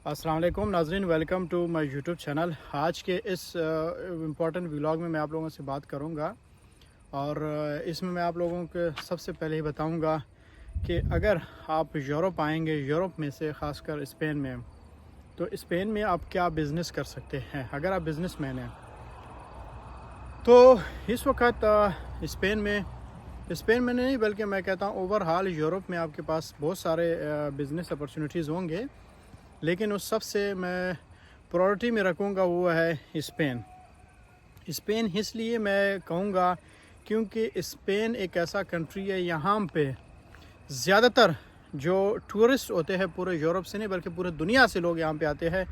अस्सलाम वालेकुम नाज़रीन, welcome to my YouTube channel. आज के इस इम्पॉर्टेंट व्लॉग में मैं आप लोगों से बात करूंगा और इसमें मैं आप लोगों को सबसे पहले ही बताऊंगा कि अगर आप यूरोप आएंगे, यूरोप में से ख़ासकर स्पेन में, तो स्पेन में आप क्या बिज़नेस कर सकते हैं अगर आप बिज़नेसमैन हैं। तो इस वक्त स्पेन में नहीं बल्कि मैं कहता हूँ ओवरऑल यूरोप में आपके पास बहुत सारे बिज़नेस अपॉर्चुनिटीज़ होंगे, लेकिन उस सब से मैं प्रायोरिटी में रखूँगा वो है स्पेन इसलिए मैं कहूँगा क्योंकि स्पेन एक ऐसा कंट्री है, यहाँ पे ज़्यादातर जो टूरिस्ट होते हैं पूरे यूरोप से नहीं बल्कि पूरे दुनिया से लोग यहाँ पे आते हैं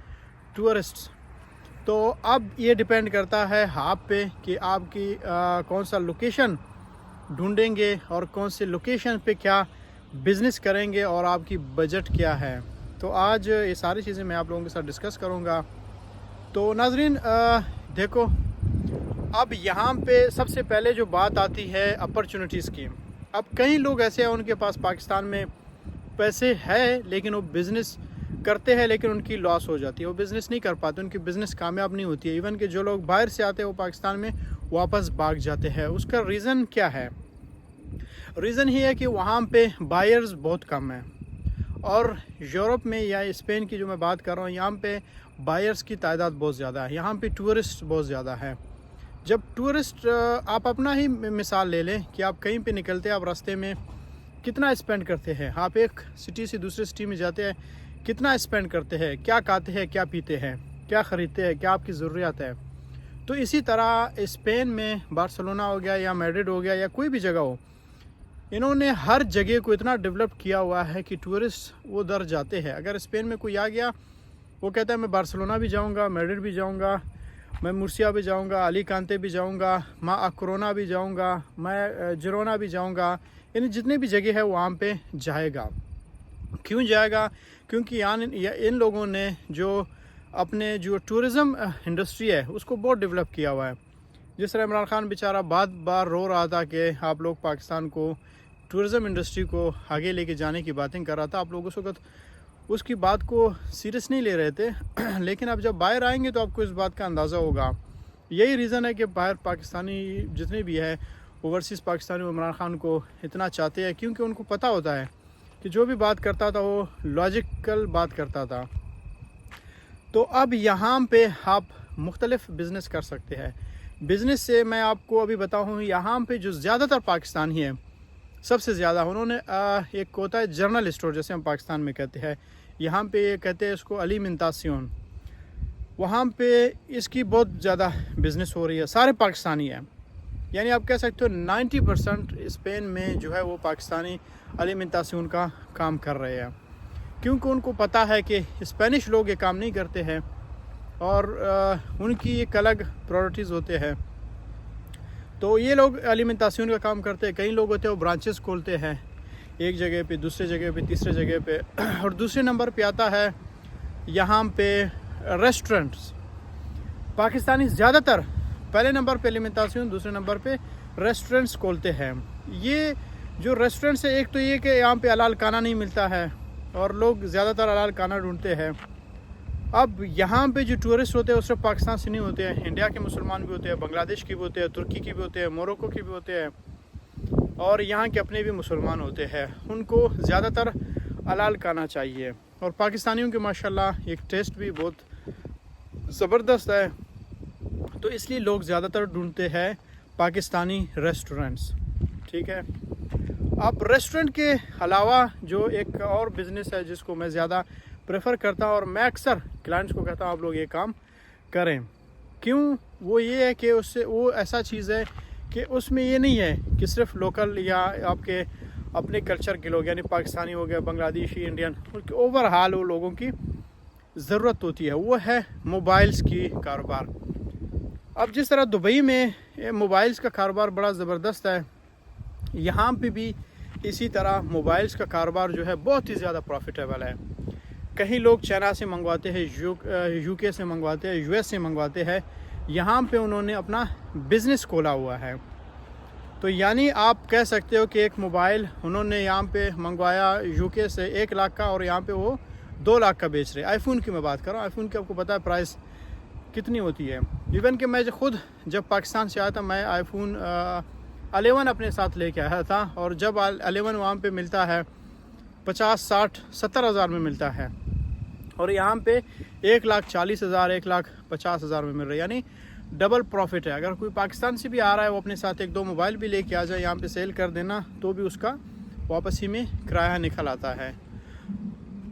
टूरिस्ट्स। तो अब ये डिपेंड करता है आप पे कि आपकी कौन सा लोकेशन ढूंढेंगे और कौन से लोकेशन पे क्या बिज़नेस करेंगे और आपकी बजट क्या है। तो आज ये सारी चीज़ें मैं आप लोगों के साथ डिस्कस करूंगा। तो नाज़रीन देखो, अब यहाँ पे सबसे पहले जो बात आती है अपॉर्चुनिटीज़ की। अब कई लोग ऐसे हैं उनके पास पाकिस्तान में पैसे है लेकिन वो बिज़नेस करते हैं लेकिन उनकी लॉस हो जाती है, वो बिज़नेस नहीं कर पाते, उनकी बिज़नेस कामयाब नहीं होती है। इवन कि जो लोग बाहर से आते हैं वो पाकिस्तान में वापस भाग जाते हैं। उसका रीज़न क्या है? रीज़न ये है कि वहाँ पे बायर्स बहुत कम हैं और यूरोप में या स्पेन की जो मैं बात कर रहा हूँ यहाँ पे बायर्स की तादाद बहुत ज़्यादा है, यहाँ पे टूरिस्ट बहुत ज़्यादा है। जब टूरिस्ट आप अपना ही मिसाल ले लें कि आप कहीं पे निकलते हैं, आप रास्ते में कितना स्पेंड करते हैं, आप एक सिटी से दूसरी सिटी में जाते हैं कितना स्पेंड करते हैं, क्या खाते हैं, क्या पीते हैं, क्या ख़रीदते हैं, क्या आपकी ज़रूरियात है। तो इसी तरह स्पेन में बार्सिलोना हो गया या मैड्रिड हो गया या कोई भी जगह हो, इन्होंने हर जगह को इतना डेवलप किया हुआ है कि टूरिस्ट वो उधर जाते हैं। अगर स्पेन में कोई आ गया वो कहता है मैं बार्सिलोना भी जाऊंगा, मैड्रिड भी जाऊंगा, मैं मुर्सिया भी जाऊंगा, अलीकांते भी जाऊंगा, मैं अक्रोना भी जाऊंगा, मैं जिरोना भी जाऊंगा, यानी जितने भी जगह है वहाँ पे जाएगा। क्यों जाएगा? क्योंकि इन लोगों ने अपने जो टूरिज़म इंडस्ट्री है उसको बहुत डेवलप किया हुआ है। जिस तरह इमरान खान बेचारा बार रो रहा था कि आप लोग पाकिस्तान को टूरिज़म इंडस्ट्री को आगे लेके जाने की बातें कर रहा था, आप लोग उस वक्त उसकी बात को सीरियस नहीं ले रहे थे लेकिन अब जब बाहर आएंगे तो आपको इस बात का अंदाज़ा होगा। यही रीज़न है कि बाहर पाकिस्तानी जितने भी है ओवरसीज़ पाकिस्तानी इमरान खान को इतना चाहते हैं, क्योंकि उनको पता होता है कि जो भी बात करता था वो लॉजिकल बात करता था। तो अब यहाँ पे आप मुख्तलिफ बिज़नेस कर सकते हैं। बिज़नेस से मैं आपको अभी बताऊँ, यहाँ पे जो ज़्यादातर पाकिस्तानी है सबसे ज़्यादा उन्होंने एक होता है जर्नल स्टोर, जैसे हम पाकिस्तान में कहते हैं, यहाँ पे कहते हैं इसको अलीमेंटासियन, वहाँ पे इसकी बहुत ज़्यादा बिज़नेस हो रही है, सारे पाकिस्तानी हैं। यानी आप कह सकते हो 90% स्पेन में जो है वो पाकिस्तानी अलीमेंटासियन का काम कर रहे हैं, क्योंकि उनको पता है कि स्पेनिश लोग ये काम नहीं करते हैं और उनकी एक अलग प्रायोरिटीज़ होते हैं। तो ये लोग एलिमेंटासियन का काम करते हैं। कई लोग होते हैं वो ब्रांचेस खोलते हैं, एक जगह पे, दूसरे जगह पे, तीसरे जगह पे। और दूसरे नंबर पे आता है यहाँ पे रेस्टोरेंट्स। पाकिस्तानी ज़्यादातर पहले नंबर पे एलिमेंटासियन, दूसरे नंबर पे रेस्टोरेंट्स खोलते हैं। ये जो रेस्टोरेंट्स है, एक तो ये कि यहाँ पे हलाल खाना नहीं मिलता है और लोग ज़्यादातर हलाल खाना ढूंढते हैं। अब यहाँ पे जो टूरिस्ट होते हैं वो सिर्फ पाकिस्तान से नहीं होते हैं, इंडिया के मुसलमान भी होते हैं, बांग्लादेश की भी होते हैं, तुर्की की भी होते हैं, मोरक्को की भी होते हैं और यहाँ के अपने भी मुसलमान होते हैं। उनको ज़्यादातर हलाल खाना चाहिए और पाकिस्तानियों के माशाल्लाह एक टेस्ट भी बहुत ज़बरदस्त है, तो इसलिए लोग ज़्यादातर ढूंढते हैं पाकिस्तानी रेस्टोरेंट्स। ठीक है। अब रेस्टोरेंट के अलावा जो एक और बिज़नेस है जिसको मैं ज़्यादा प्रेफर करता हूँ और मैं अक्सर क्लाइंट्स को कहता हूँ आप लोग ये काम करें। क्यों? वो ये है कि उससे वो ऐसा चीज़ है कि उसमें ये नहीं है कि सिर्फ लोकल या आपके अपने कल्चर के लोग, यानी पाकिस्तानी हो गया, बांग्लादेशी, इंडियन, ओवरऑल वो लोगों की ज़रूरत होती है, वो है मोबाइल्स की कारोबार। अब जिस तरह दुबई में मोबाइल्स का कारोबार बड़ा ज़बरदस्त है, यहाँ पे भी इसी तरह मोबाइल्स का कारोबार जो है बहुत ही ज़्यादा प्रॉफिटेबल है। कहीं लोग चाइना से मंगवाते हैं, यूके से मंगवाते हैं, यूएस से मंगवाते हैं, यहाँ पे उन्होंने अपना बिज़नेस खोला हुआ है। तो यानी आप कह सकते हो कि एक मोबाइल उन्होंने यहाँ पे मंगवाया यूके से 1 लाख का और यहाँ पे वो 2 लाख का बेच रहे। आईफोन की मैं बात कर रहा हूँ, आईफोन की आपको पता है प्राइस कितनी होती है। इवन कि मैं खुद जब पाकिस्तान से आया था, मैं आईफोन 11 अपने साथ लेके आया था, और जब 11 वहाँ पे मिलता है 50, 60, 70 हज़ार में मिलता है, और यहाँ पे 1,40,000, 1,50,000 में मिल रहा है, यानी डबल प्रॉफिट है। अगर कोई पाकिस्तान से भी आ रहा है, वो अपने साथ 1-2 मोबाइल भी लेके आ जाए, यहाँ पे सेल कर देना, तो भी उसका वापसी में किराया निकल आता है।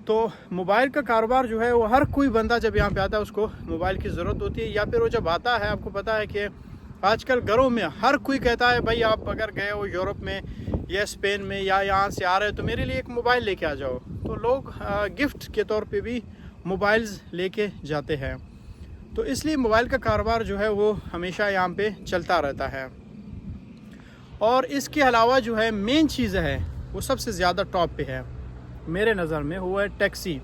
तो मोबाइल का कारोबार जो है वो हर कोई बंदा जब यहाँ पे आता है उसको मोबाइल की ज़रूरत होती है, या फिर वो जब आता है, आपको पता है कि आजकल घरों में हर कोई कहता है भाई आप अगर गए हो यूरोप में या स्पेन में या यहाँ से आ रहे हो तो मेरे लिए एक मोबाइल लेके आ जाओ। तो लोग गिफ्ट के तौर पे भी मोबाइल्स लेके जाते हैं। तो इसलिए मोबाइल का कारोबार जो है वो हमेशा यहाँ पे चलता रहता है। और इसके अलावा जो है मेन चीज़ है वो सबसे ज़्यादा टॉप पे है मेरे नज़र में, वो है टैक्सी।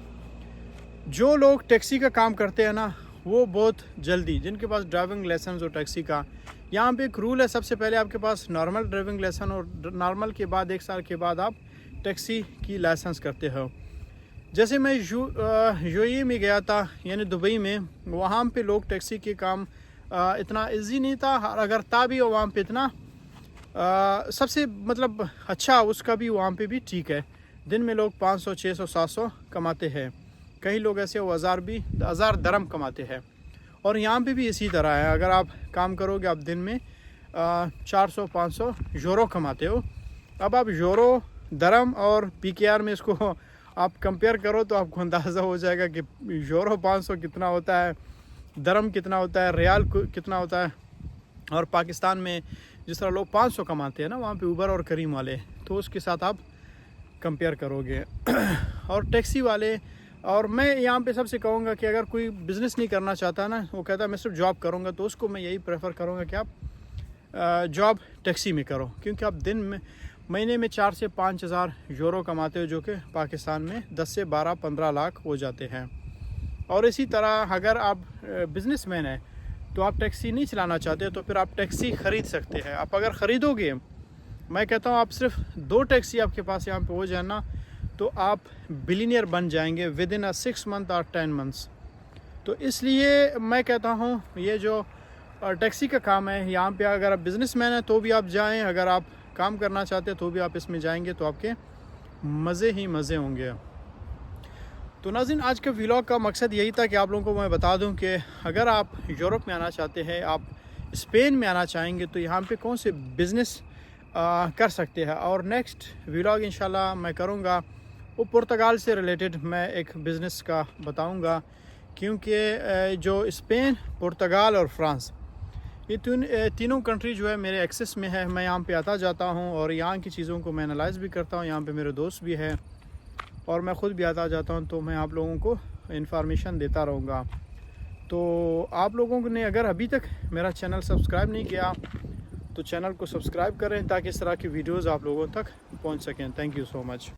जो लोग टैक्सी का काम करते हैं ना, वो बहुत जल्दी, जिनके पास ड्राइविंग लाइसेंस हो टैक्सी का, यहाँ पे एक रूल है, सबसे पहले आपके पास नॉर्मल ड्राइविंग लाइसेंस, और नॉर्मल के बाद 1 साल के बाद आप टैक्सी की लाइसेंस करते हो। जैसे मैं यूएई में गया था, यानी दुबई में, वहाँ पे लोग टैक्सी के काम इतना इजी नहीं था, अगर था भी वहाँ पे इतना सबसे मतलब अच्छा उसका भी वहाँ पे भी ठीक है। दिन में लोग 500, 600, 700 कमाते हैं, कई लोग ऐसे 1000 दरम कमाते हैं। और यहाँ पे भी इसी तरह है, अगर आप काम करोगे आप दिन में 400, 500 यूरो कमाते हो। अब आप यूरो, दरम और पीकेआर में इसको आप कंपेयर करो तो आपको अंदाज़ा हो जाएगा कि यूरो 500 कितना होता है, दरम कितना होता है, रियाल कितना होता है। और पाकिस्तान में जिस तरह लोग 500 कमाते हैं ना वहाँ पे उबर और करीम वाले, तो उसके साथ आप कंपेयर करोगे। और टैक्सी वाले, और मैं यहाँ पे सबसे कहूँगा कि अगर कोई बिज़नेस नहीं करना चाहता ना, वो कहता है मैं सिर्फ जॉब करूँगा, तो उसको मैं यही प्रेफर करूँगा कि आप जॉब टैक्सी में करो, क्योंकि आप दिन में महीने में 4 से 5 हज़ार यूरो कमाते हो, जो कि पाकिस्तान में 10 से 12, 15 लाख हो जाते हैं। और इसी तरह अगर आप बिज़नेसमैन हैं तो आप टैक्सी नहीं चलाना चाहते, तो फिर आप टैक्सी ख़रीद सकते हैं। आप अगर ख़रीदोगे, मैं कहता हूँ आप सिर्फ 2 टैक्सी आपके पास यहाँ पे हो जाए ना, तो आप बिलियनियर बन जाएंगे विद इन 6 मंथ और 10 मंथ्स। तो इसलिए मैं कहता हूँ ये जो टैक्सी का काम है, यहाँ पे अगर आप बिज़नेसमैन हैं तो भी आप जाएं, अगर आप काम करना चाहते हैं तो भी आप इसमें जाएंगे, तो आपके मज़े ही मज़े होंगे। तो नाज़रीन, आज के व्लॉग का मकसद यही था कि आप लोगों को मैं बता दूं कि अगर आप यूरोप में आना चाहते हैं, आप स्पेन में आना चाहेंगे, तो यहाँ पे कौन से बिज़नेस कर सकते हैं। और नेक्स्ट व्लॉग इंशाल्लाह मैं करूँगा वो पुर्तगाल से रिलेटेड मैं एक बिज़नेस का बताऊँगा, क्योंकि जो स्पेन, पुर्तगाल और फ्रांस, ये तीनों कंट्री जो है मेरे एक्सेस में है। मैं यहाँ पे आता जाता हूँ और यहाँ की चीज़ों को मैं एनालाइज़ भी करता हूँ। यहाँ पे मेरे दोस्त भी हैं और मैं ख़ुद भी आता जाता हूँ, तो मैं आप लोगों को इन्फॉर्मेशन देता रहूँगा। तो आप लोगों ने अगर अभी तक मेरा चैनल सब्सक्राइब नहीं किया तो चैनल को सब्सक्राइब करें, ताकि इस तरह की वीडियोज़ आप लोगों तक पहुँच सकें। Thank you so much.